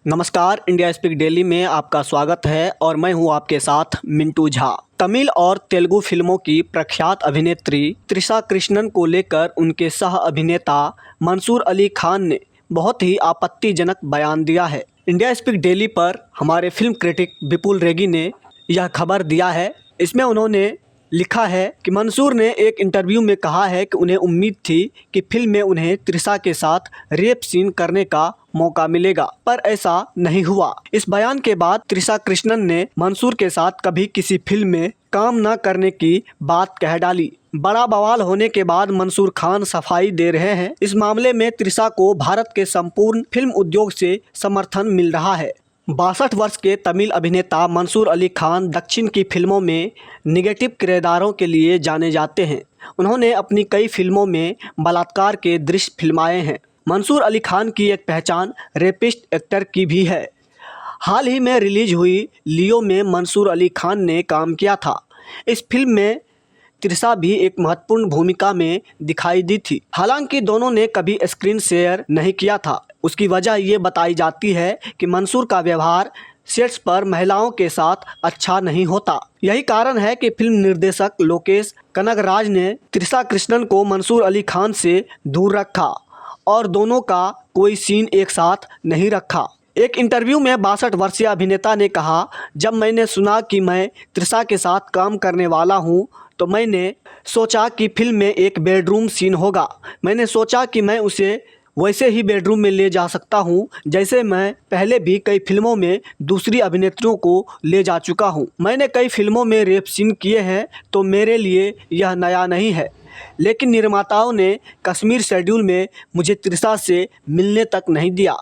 नमस्कार, India speak daily में आपका स्वागत है और मैं हूं आपके साथ मिंटू झा। तमिल और तेलुगु फिल्मों की प्रख्यात अभिनेत्री त्रिशा कृष्णन को लेकर उनके सह अभिनेता मंसूर अली खान ने बहुत ही आपत्तिजनक बयान दिया है। इंडिया स्पीक डेली पर हमारे फिल्म क्रिटिक विपुल रेगी ने यह खबर दिया है। इसमें उन्होंने लिखा है कि मंसूर ने एक इंटरव्यू में कहा है कि उन्हें उम्मीद थी कि फिल्म में उन्हें त्रिशा के साथ रेप सीन करने का मौका मिलेगा, पर ऐसा नहीं हुआ। इस बयान के बाद त्रिशा कृष्णन ने मंसूर के साथ कभी किसी फिल्म में काम न करने की बात कह डाली। बड़ा बवाल होने के बाद मंसूर खान सफाई दे रहे हैं। इस मामले में त्रिशा को भारत के संपूर्ण फिल्म उद्योग से समर्थन मिल रहा है। 62 वर्ष के तमिल अभिनेता मंसूर अली खान दक्षिण की फिल्मों में निगेटिव किरदारों के लिए जाने जाते हैं। उन्होंने अपनी कई फिल्मों में बलात्कार के दृश्य फिल्माए हैं। मंसूर अली खान की एक पहचान रेपिस्ट एक्टर की भी है। हाल ही में रिलीज हुई लियो में मंसूर अली खान ने काम किया था। इस फिल्म में त्रिशा भी एक महत्वपूर्ण भूमिका में दिखाई दी थी। हालांकि दोनों ने कभी स्क्रीन शेयर नहीं किया था। उसकी वजह ये बताई जाती है कि मंसूर का व्यवहार सेट्स पर महिलाओं के साथ अच्छा नहीं होता। यही कारण है कि फिल्म निर्देशक लोकेश कनगराज ने त्रिशा कृष्णन को मंसूर अली खान से दूर रखा और दोनों का कोई सीन एक साथ नहीं रखा। एक इंटरव्यू में 62 वर्षीय अभिनेता ने कहा, जब मैंने सुना कि मैं त्रिशा के साथ काम करने वाला हूं, तो मैंने सोचा कि फिल्म में एक बेडरूम सीन होगा। मैंने सोचा कि मैं उसे वैसे ही बेडरूम में ले जा सकता हूं, जैसे मैं पहले भी कई फिल्मों में दूसरी अभिनेत्रियों को ले जा चुका हूं। मैंने कई फिल्मों में रेप सीन किए हैं, तो मेरे लिए यह नया नहीं है। लेकिन निर्माताओं ने कश्मीर शेड्यूल में मुझे त्रिशा से मिलने तक नहीं दिया।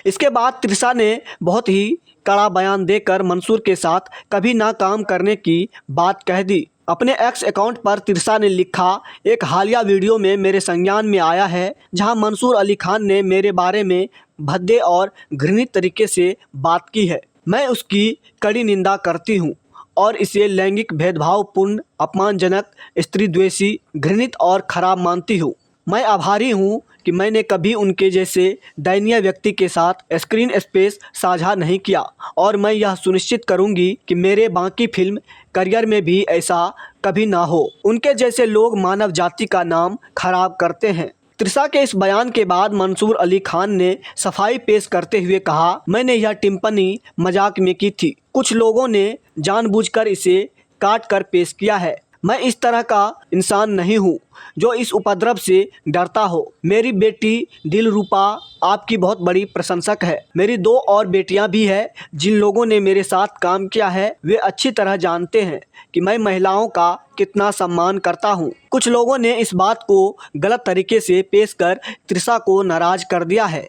इसके बाद त्रिशा ने बहुत ही कड़ा बयान देकर मंसूर के साथ कभी ना काम करने की बात कह दी। अपने एक्स अकाउंट पर त्रिशा ने लिखा, एक हालिया वीडियो में मेरे संज्ञान में आया है जहां मंसूर अली खान ने मेरे बारे में भद्दे और घृणित तरीके से बात की है। मैं उसकी कड़ी निंदा करती हूं और इसे लैंगिक भेदभावपूर्ण, अपमानजनक, स्त्रीद्वेषी, घृणित और खराब मानती हूं। मैं आभारी हूं कि मैंने कभी उनके जैसे दयनीय व्यक्ति के साथ स्क्रीन स्पेस साझा नहीं किया और मैं यह सुनिश्चित करूंगी कि मेरे बाकी फिल्म करियर में भी ऐसा कभी ना हो। उनके जैसे लोग मानव जाति का नाम खराब करते हैं। त्रिशा के इस बयान के बाद मंसूर अली खान ने सफाई पेश करते हुए कहा, मैंने यह टिप्पणी मजाक में की थी। कुछ लोगों ने जानबूझकर इसे काट कर पेश किया है। मैं इस तरह का इंसान नहीं हूँ जो इस उपद्रव से डरता हो। मेरी बेटी दिलरूपा आपकी बहुत बड़ी प्रशंसक है। मेरी 2 और बेटियां भी हैं। जिन लोगों ने मेरे साथ काम किया है वे अच्छी तरह जानते हैं कि मैं महिलाओं का कितना सम्मान करता हूं। कुछ लोगों ने इस बात को गलत तरीके से पेश कर त्रिशा को नाराज कर दिया है।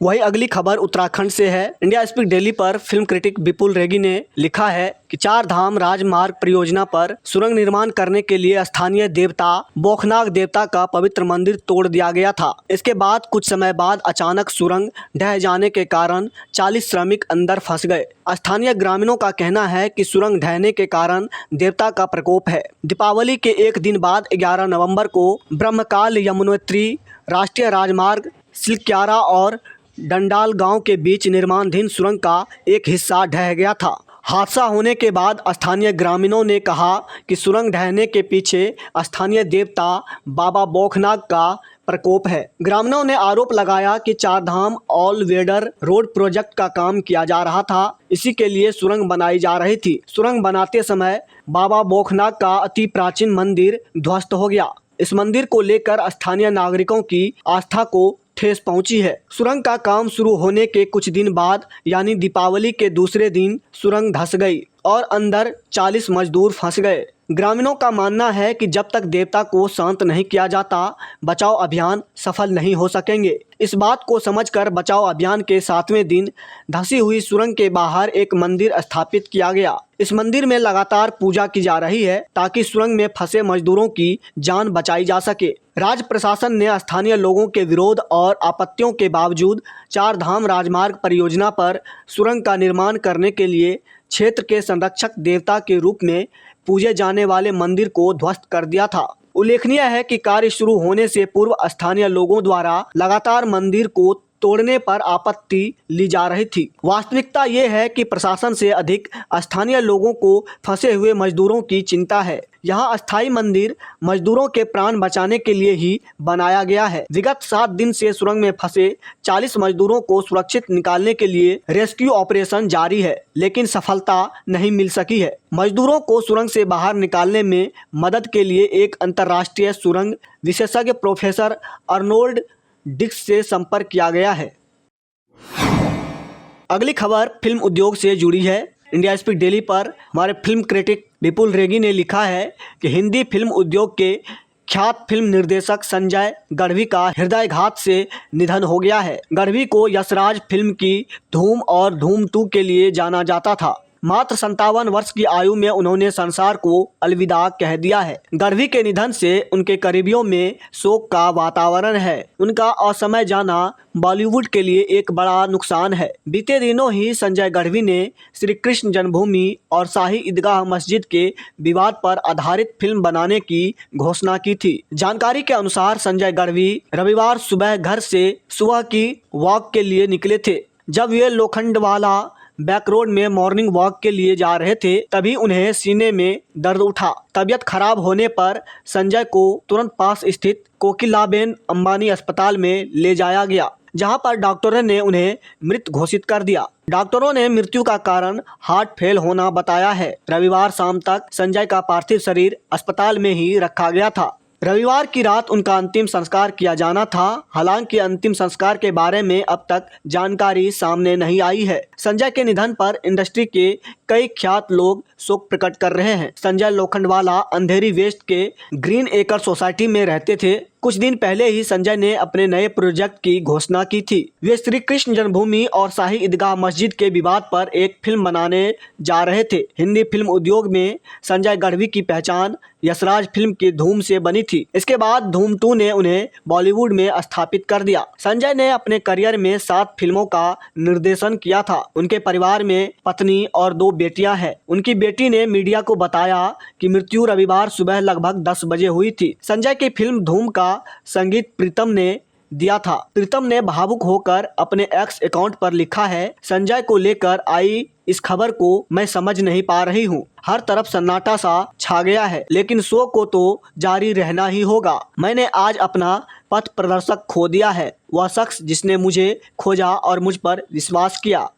वही अगली खबर उत्तराखंड से है। इंडिया स्पीक डेली पर फिल्म क्रिटिक विपुल रेगी ने लिखा है कि 4 धाम राजमार्ग परियोजना पर सुरंग निर्माण करने के लिए स्थानीय देवता बोखनाग देवता का पवित्र मंदिर तोड़ दिया गया था। इसके बाद कुछ समय बाद अचानक सुरंग ढह जाने के कारण 40 श्रमिक अंदर फंस गए। स्थानीय ग्रामीणों का कहना है कि सुरंग ढहने के कारण देवता का प्रकोप है। दीपावली के एक दिन बाद 11 नवम्बर को ब्रह्मकाल यमुनोत्री राष्ट्रीय राजमार्ग सिलक्यारा और डंडाल गांव के बीच निर्माणाधीन सुरंग का एक हिस्सा ढह गया था। हादसा होने के बाद स्थानीय ग्रामीणों ने कहा कि सुरंग ढहने के पीछे स्थानीय देवता बाबा बोखनाग का प्रकोप है। ग्रामीणों ने आरोप लगाया कि 4 धाम ऑल वेदर रोड प्रोजेक्ट का काम किया जा रहा था। इसी के लिए सुरंग बनाई जा रही थी। सुरंग बनाते समय बाबा बोखनाग का अति प्राचीन मंदिर ध्वस्त हो गया। इस मंदिर को लेकर स्थानीय नागरिकों की आस्था को ठेस पहुंची है। सुरंग का काम शुरू होने के कुछ दिन बाद यानी दीपावली के दूसरे दिन सुरंग धंस गई और अंदर 40 मजदूर फंस गए। ग्रामीणों का मानना है कि जब तक देवता को शांत नहीं किया जाता बचाव अभियान सफल नहीं हो सकेंगे। इस बात को समझकर बचाव अभियान के 7वें दिन धंसी हुई सुरंग के बाहर एक मंदिर स्थापित किया गया। इस मंदिर में लगातार पूजा की जा रही है ताकि सुरंग में फंसे मजदूरों की जान बचाई जा सके। राज्य प्रशासन ने स्थानीय लोगों के विरोध और आपत्तियों के बावजूद 4 धाम राजमार्ग परियोजना पर सुरंग का निर्माण करने के लिए क्षेत्र के संरक्षक देवता के रूप में पूजे जाने वाले मंदिर को ध्वस्त कर दिया था। उल्लेखनीय है कि कार्य शुरू होने से पूर्व स्थानीय लोगों द्वारा लगातार मंदिर को तोड़ने पर आपत्ति ली जा रही थी। वास्तविकता ये है कि प्रशासन से अधिक स्थानीय लोगों को फंसे हुए मजदूरों की चिंता है। यहाँ अस्थायी मंदिर मजदूरों के प्राण बचाने के लिए ही बनाया गया है। विगत 7 दिन से सुरंग में फंसे 40 मजदूरों को सुरक्षित निकालने के लिए रेस्क्यू ऑपरेशन जारी है, लेकिन सफलता नहीं मिल सकी है। मजदूरों को सुरंग से बाहर निकालने में मदद के लिए एक अंतर्राष्ट्रीय सुरंग विशेषज्ञ प्रोफेसर अर्नोल्ड डिक्स से संपर्क किया गया है। अगली खबर फिल्म उद्योग से जुड़ी है। इंडिया स्पीक डेली पर हमारे फिल्म क्रिटिक विपुल रेगी ने लिखा है कि हिंदी फिल्म उद्योग के ख्यात फिल्म निर्देशक संजय गढ़वी का हृदयघात से निधन हो गया है। गढ़वी को यशराज फिल्म की धूम और धूम 2 के लिए जाना जाता था। मात्र 57 वर्ष की आयु में उन्होंने संसार को अलविदा कह दिया है। गढ़वी के निधन से उनके करीबियों में शोक का वातावरण है। उनका असमय जाना बॉलीवुड के लिए एक बड़ा नुकसान है। बीते दिनों ही संजय गढ़वी ने श्री कृष्ण जन्मभूमि और शाही ईदगाह मस्जिद के विवाद पर आधारित फिल्म बनाने की घोषणा की थी। जानकारी के अनुसार संजय गढ़वी रविवार सुबह घर से सुबह की वॉक के लिए निकले थे। जब वे लोखंडवाला बैक रोड में मॉर्निंग वॉक के लिए जा रहे थे, तभी उन्हें सीने में दर्द उठा। तबीयत खराब होने पर संजय को तुरंत पास स्थित कोकिलाबेन अंबानी अस्पताल में ले जाया गया, जहां पर डॉक्टरों ने उन्हें मृत घोषित कर दिया। डॉक्टरों ने मृत्यु का कारण हार्ट फेल होना बताया है। रविवार शाम तक संजय का पार्थिव शरीर अस्पताल में ही रखा गया था। रविवार की रात उनका अंतिम संस्कार किया जाना था। हालांकि अंतिम संस्कार के बारे में अब तक जानकारी सामने नहीं आई है। संजय के निधन पर इंडस्ट्री के कई ख्यात लोग शोक प्रकट कर रहे हैं। संजय लोखंडवाला अंधेरी वेस्ट के ग्रीन एकर सोसाइटी में रहते थे। कुछ दिन पहले ही संजय ने अपने नए प्रोजेक्ट की घोषणा की थी। वे श्री कृष्ण जन्मभूमि और शाही ईदगाह मस्जिद के विवाद पर एक फिल्म बनाने जा रहे थे। हिंदी फिल्म उद्योग में संजय गढ़वी की पहचान यशराज फिल्म की धूम से बनी थी। इसके बाद धूम 2 ने उन्हें बॉलीवुड में स्थापित कर दिया। संजय ने अपने करियर में 7 फिल्मों का निर्देशन किया था। उनके परिवार में पत्नी और 2 बेटियां हैं। उनकी बेटी ने मीडिया को बताया कि मृत्यु रविवार सुबह लगभग 10 बजे हुई थी। संजय की फिल्म धूम का संगीत प्रीतम ने दिया था। प्रीतम ने भावुक होकर अपने एक्स अकाउंट पर लिखा है, संजय को लेकर आई इस खबर को मैं समझ नहीं पा रही हूँ। हर तरफ सन्नाटा सा छा गया है, लेकिन शो को तो जारी रहना ही होगा। मैंने आज अपना पथ प्रदर्शक खो दिया है, वह शख्स जिसने मुझे खोजा और मुझ पर विश्वास किया।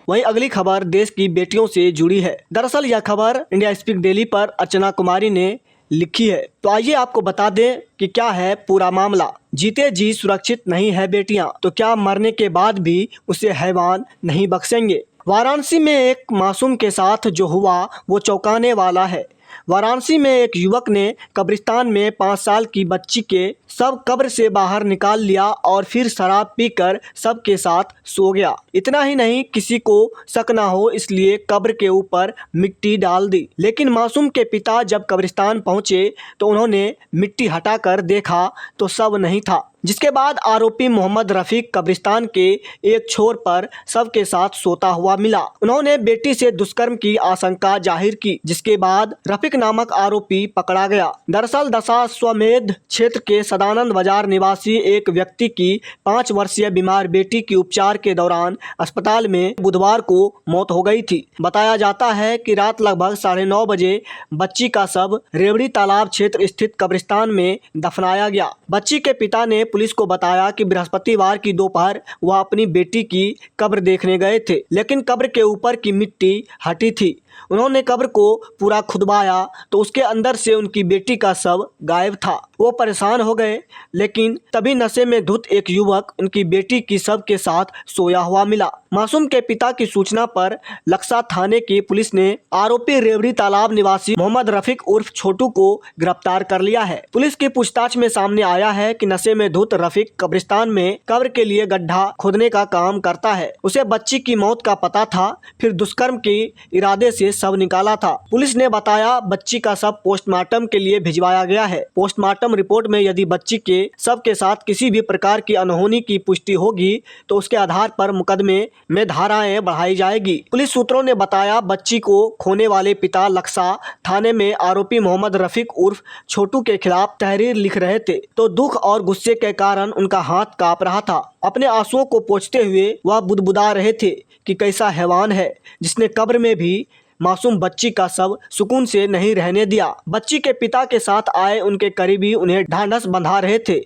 वहीं अगली खबर देश की बेटियों से जुड़ी है। दरअसल यह खबर इंडिया स्पीक डेली पर अर्चना कुमारी ने लिखी है। तो आइए आपको बता दें कि क्या है पूरा मामला। जीते जी सुरक्षित नहीं है बेटियां, तो क्या मरने के बाद भी उसे हैवान नहीं बख्शेंगे। वाराणसी में एक मासूम के साथ जो हुआ वो चौंकाने वाला है। वाराणसी में एक युवक ने कब्रिस्तान में 5 साल की बच्ची के शव कब्र से बाहर निकाल लिया और फिर शराब पीकर शव के साथ सो गया। इतना ही नहीं, किसी को शक ना हो इसलिए कब्र के ऊपर मिट्टी डाल दी। लेकिन मासूम के पिता जब कब्रिस्तान पहुंचे तो उन्होंने मिट्टी हटाकर देखा तो शव नहीं था। जिसके बाद आरोपी मोहम्मद रफीक कब्रिस्तान के एक छोर पर शव के साथ सोता हुआ मिला। उन्होंने बेटी से दुष्कर्म की आशंका जाहिर की, जिसके बाद रफीक नामक आरोपी पकड़ा गया। दरअसल दशाश्वमेध क्षेत्र के सदानंद बाजार निवासी एक व्यक्ति की 5 वर्षीय बीमार बेटी की उपचार के दौरान अस्पताल में बुधवार को मौत हो गई थी। बताया जाता है कि रात लगभग 9:30 बजे बच्ची का शव रेवड़ी तालाब क्षेत्र स्थित कब्रिस्तान में दफनाया गया। बच्ची के पिता ने पुलिस को बताया कि बृहस्पतिवार की दोपहर वह अपनी बेटी की कब्र देखने गए थे, लेकिन कब्र के ऊपर की मिट्टी हटी थी। उन्होंने कब्र को पूरा खुदवाया तो उसके अंदर से उनकी बेटी का शव गायब था। वो परेशान हो गए, लेकिन तभी नशे में धुत एक युवक उनकी बेटी की शव के साथ सोया हुआ मिला। मासूम के पिता की सूचना पर लक्सा थाने की पुलिस ने आरोपी रेवड़ी तालाब निवासी मोहम्मद रफीक उर्फ छोटू को गिरफ्तार कर लिया है। पुलिस की पूछताछ में सामने आया है कि नशे में धुत रफीक कब्रिस्तान में कब्र के लिए गड्ढा खोदने का काम करता है। उसे बच्ची की मौत का पता था, फिर दुष्कर्म के इरादे से से शव निकाला था। पुलिस ने बताया बच्ची का शव पोस्टमार्टम के लिए भिजवाया गया है। पोस्टमार्टम रिपोर्ट में यदि बच्ची के शव के साथ किसी भी प्रकार की अनहोनी की पुष्टि होगी तो उसके आधार पर मुकदमे में धाराएं बढ़ाई जाएगी। पुलिस सूत्रों ने बताया बच्ची को खोने वाले पिता लक्सा थाने में आरोपी मोहम्मद रफीक उर्फ छोटू के खिलाफ तहरीर लिख रहे थे तो दुख और गुस्से के कारण उनका हाथ कांप रहा था। अपने आंसुओं को पोंछते हुए वह बुदबुदा रहे थे कि कैसा हैवान है जिसने कब्र में भी मासूम बच्ची का शव सुकून से नहीं रहने दिया। बच्ची के पिता के साथ आए उनके करीबी उन्हें ढांढस बंधा रहे थे,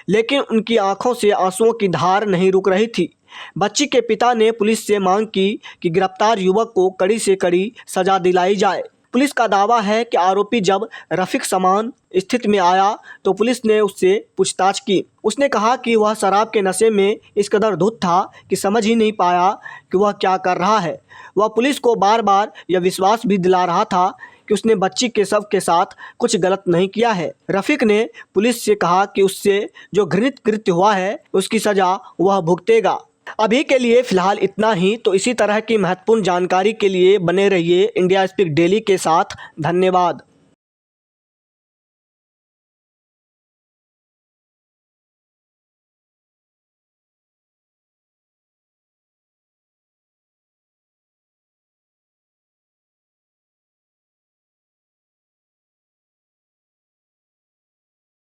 लेकिन उनकी आंखों से आंसुओं की धार नहीं रुक रही थी। बच्ची के पिता ने पुलिस से मांग की कि गिरफ्तार युवक को कड़ी से कड़ी सजा दिलाई जाए। पुलिस का दावा है कि आरोपी जब रफीक समान स्थिति में आया तो पुलिस ने उससे पूछताछ की। उसने कहा कि वह शराब के नशे में इस कदर धुत था कि समझ ही नहीं पाया कि वह क्या कर रहा है। वह पुलिस को बार बार यह विश्वास भी दिला रहा था कि उसने बच्ची के शव के साथ कुछ गलत नहीं किया है। रफीक ने पुलिस से कहा कि उससे जो घृणित कृत्य हुआ है उसकी सजा वह भुगतेगा। अभी के लिए फिलहाल इतना ही। तो इसी तरह की महत्वपूर्ण जानकारी के लिए बने रहिए इंडिया स्पीक डेली के साथ। धन्यवाद।